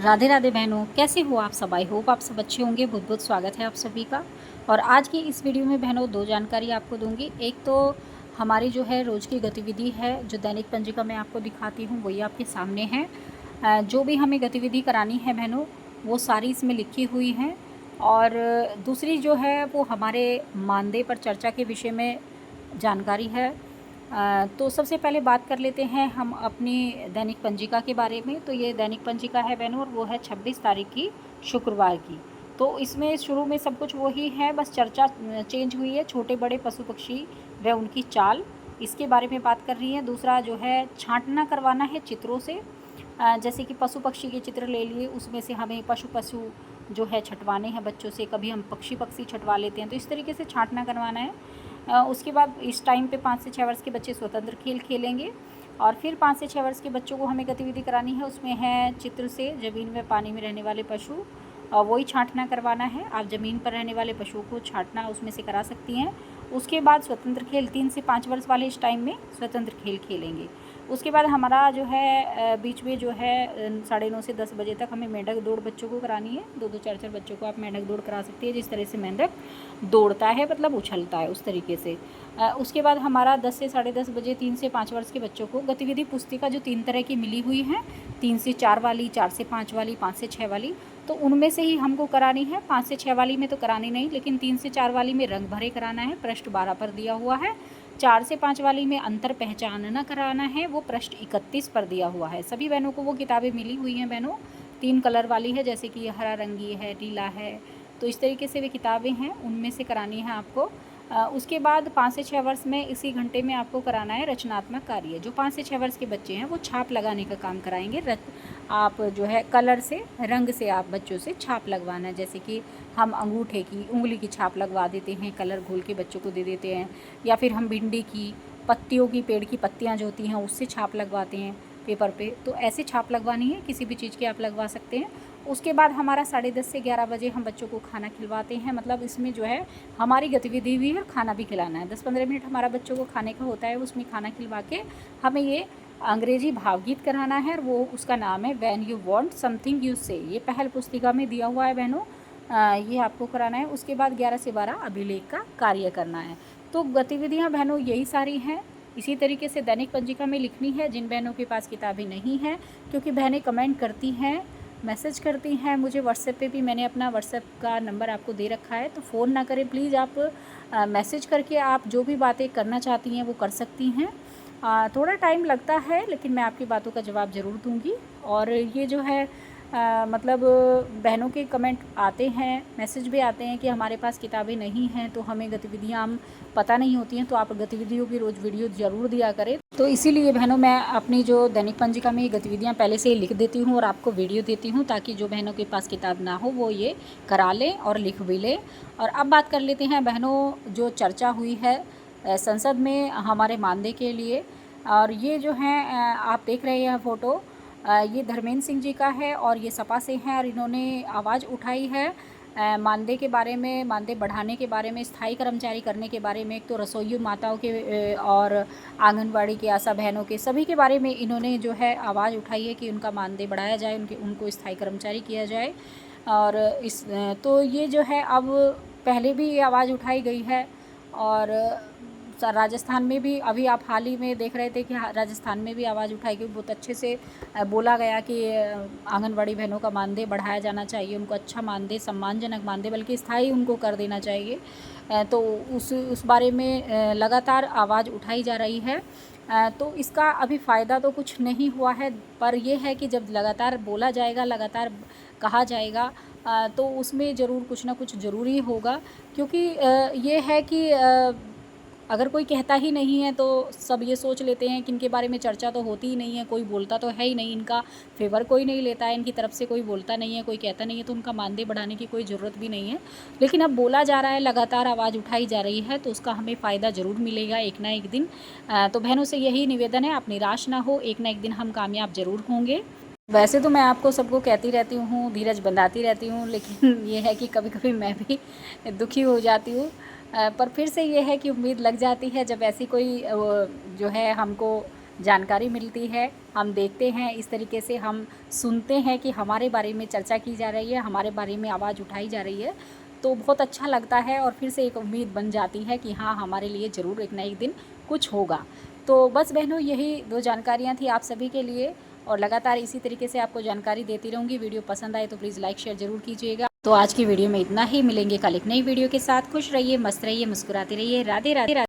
राधे राधे बहनों, कैसे हो आप सब। आई होप आप सब अच्छे होंगे। बहुत बहुत स्वागत है आप सभी का। और आज की इस वीडियो में बहनों दो जानकारी आपको दूंगी। एक तो हमारी जो है रोज़ की गतिविधि है, जो दैनिक पंजिका में आपको दिखाती हूँ वही आपके सामने है। जो भी हमें गतिविधि करानी है बहनों, वो सारी इसमें लिखी हुई हैं। और दूसरी जो है वो हमारे मानदेय पर चर्चा के विषय में जानकारी है। तो सबसे पहले बात कर लेते हैं हम अपनी दैनिक पंजिका के बारे में। तो ये दैनिक पंजिका है बहनों, और वो है 26 तारीख की, शुक्रवार की। तो इसमें शुरू में सब कुछ वही है, बस चर्चा चेंज हुई है। छोटे बड़े पशु पक्षी व उनकी चाल, इसके बारे में बात कर रही है। दूसरा जो है छांटना करवाना है चित्रों से। जैसे कि पशु पक्षी के चित्र ले लिए, उसमें से हमें पशु जो है छटवाने हैं बच्चों से। कभी हम पक्षी छटवा लेते हैं, तो इस तरीके से छांटना करवाना है। उसके बाद इस टाइम पे 5 से 6 वर्ष के बच्चे स्वतंत्र खेल खेलेंगे। और फिर 5 से 6 वर्ष के बच्चों को हमें गतिविधि करानी है, उसमें है चित्र से ज़मीन में पानी में रहने वाले पशु, वही छांटना करवाना है। आप ज़मीन पर रहने वाले पशुओं को छांटना उसमें से करा सकती हैं। उसके बाद स्वतंत्र खेल 3 से 5 वर्ष वाले इस टाइम में स्वतंत्र खेल खेलेंगे। उसके बाद हमारा जो है बीच में जो है 9:30 से 10 बजे तक हमें मेंढक दौड़ बच्चों को करानी है। 2-2 4-4 बच्चों को आप मेंढक दौड़ करा सकती है, जिस तरह से मेंढक दौड़ता है, मतलब उछलता है उस तरीके से। उसके बाद हमारा 10 से 10:30 बजे 3 से 5 वर्ष के बच्चों को गतिविधि पुस्तिका जो 3 तरह की मिली हुई हैं, 3 से 4 वाली, 4 से 5 वाली, 5 से 6 वाली, तो उनमें से ही हमको करानी है। 5 से 6 वाली में तो करानी नहीं, लेकिन 3 से 4 वाली में रंग भरे कराना है, पृष्ठ 12 पर दिया हुआ है। 4 से 5 वाली में अंतर पहचानना कराना है, वो पृष्ठ 31 पर दिया हुआ है। सभी बहनों को वो किताबें मिली हुई हैं बहनों। 3 कलर वाली है, जैसे कि हरा रंगी है, नीला है, तो इस तरीके से वे किताबें हैं, उनमें से करानी है आपको। उसके बाद 5 से 6 वर्ष में इसी घंटे में आपको कराना है रचनात्मक कार्य। जो 5 से 6 वर्ष के बच्चे हैं वो छाप लगाने का काम कराएंगे। आप जो है कलर से, रंग से आप बच्चों से छाप लगवाना है। जैसे कि हम अंगूठे की, उंगली की छाप लगवा देते हैं, कलर घोल के बच्चों को दे देते हैं। या फिर हम भिंडी की पत्तियों की, पेड़ की पत्तियाँ जो होती हैं उससे छाप लगवाते हैं पेपर पे। तो ऐसे छाप लगवानी है, किसी भी चीज़ की आप लगवा सकते हैं। उसके बाद हमारा 10:30 से 11 बजे हम बच्चों को खाना खिलवाते हैं। मतलब इसमें जो है हमारी गतिविधि भी है, खाना भी खिलाना है। 10-15 मिनट हमारा बच्चों को खाने का होता है, उसमें खाना खिलवा के हमें ये अंग्रेजी भावगीत कराना है। वो उसका नाम है when you want something you से। ये पहल पुस्तिका में दिया हुआ है बहनों। ये आपको कराना है। उसके बाद 11 से 12 अभिलेख का कार्य करना है। तो गतिविधियाँ बहनों यही सारी हैं। इसी तरीके से दैनिक पंजिका में लिखनी है। जिन बहनों के पास किताबें नहीं हैं, क्योंकि बहनें कमेंट करती हैं, मैसेज करती हैं मुझे व्हाट्सएप पे भी, मैंने अपना व्हाट्सएप का नंबर आपको दे रखा है, तो फ़ोन ना करें प्लीज़। आप मैसेज करके आप जो भी बातें करना चाहती हैं वो कर सकती हैं। थोड़ा टाइम लगता है, लेकिन मैं आपकी बातों का जवाब ज़रूर दूंगी। और ये जो है मतलब बहनों के कमेंट आते हैं, मैसेज भी आते हैं कि हमारे पास किताबें नहीं हैं, तो हमें गतिविधियाँ हम पता नहीं होती हैं, तो आप गतिविधियों की रोज़ वीडियो ज़रूर दिया करें। तो इसीलिए बहनों मैं अपनी जो दैनिक पंजिका में ये गतिविधियाँ पहले से ही लिख देती हूँ और आपको वीडियो देती हूँ, ताकि जो बहनों के पास किताब ना हो वो ये करा लें और लिख भी लें। और अब बात कर लेते हैं बहनों, जो चर्चा हुई है संसद में हमारे मानदेय के लिए। और ये जो है आप देख रहे हैं फ़ोटो, ये धर्मेंद्र सिंह जी का है और ये सपा से हैं, और इन्होंने आवाज़ उठाई है मानदेय के बारे में, मानदेय बढ़ाने के बारे में, स्थायी कर्मचारी करने के बारे में। एक तो रसोई माताओं के और आंगनबाड़ी के आशा बहनों के, सभी के बारे में इन्होंने जो है आवाज़ उठाई है कि उनका मानदेय बढ़ाया जाए, उनको स्थायी कर्मचारी किया जाए। और तो ये जो है अब पहले भी ये आवाज़ उठाई गई है। और राजस्थान में भी अभी आप हाल ही में देख रहे थे कि राजस्थान में भी आवाज़ उठाई गई। बहुत अच्छे से बोला गया कि आंगनबाड़ी बहनों का मानदेय बढ़ाया जाना चाहिए, उनको अच्छा मानदेय, सम्मानजनक मानदेय, बल्कि स्थायी उनको कर देना चाहिए। तो उस बारे में लगातार आवाज़ उठाई जा रही है। तो इसका अभी फ़ायदा तो कुछ नहीं हुआ है, पर यह है कि जब लगातार बोला जाएगा, लगातार कहा जाएगा, तो उसमें ज़रूर कुछ ना कुछ ज़रूरी होगा। क्योंकि ये है कि अगर कोई कहता ही नहीं है तो सब ये सोच लेते हैं कि इनके बारे में चर्चा तो होती ही नहीं है, कोई बोलता तो है ही नहीं, इनका फेवर कोई नहीं लेता है, इनकी तरफ से कोई बोलता नहीं है, कोई कहता नहीं है, तो उनका मानदेय बढ़ाने की कोई ज़रूरत भी नहीं है। लेकिन अब बोला जा रहा है, लगातार आवाज़ उठाई जा रही है, तो उसका हमें फ़ायदा ज़रूर मिलेगा एक ना एक दिन। तो बहनों से यही निवेदन है, आप निराश ना हो, एक ना एक दिन हम कामयाब ज़रूर होंगे। वैसे तो मैं आपको सबको कहती रहती हूँ, धीरज बंधाती रहती हूँ, लेकिन ये है कि कभी कभी मैं भी दुखी हो जाती हूँ। पर फिर से ये है कि उम्मीद लग जाती है जब ऐसी कोई जो है हमको जानकारी मिलती है, हम देखते हैं, इस तरीके से हम सुनते हैं कि हमारे बारे में चर्चा की जा रही है, हमारे बारे में आवाज़ उठाई जा रही है, तो बहुत अच्छा लगता है और फिर से एक उम्मीद बन जाती है कि हाँ, हमारे लिए ज़रूर एक ना एक दिन कुछ होगा। तो बस बहनों, यही 2 जानकारियाँ थी आप सभी के लिए और लगातार इसी तरीके से आपको जानकारी देती रहूँगी। वीडियो पसंद आए तो प्लीज़ लाइक शेयर ज़रूर कीजिएगा। तो आज की वीडियो में इतना ही, मिलेंगे कल एक नई वीडियो के साथ। खुश रहिए, मस्त रहिए, मुस्कुराते रहिए। राधे राधे।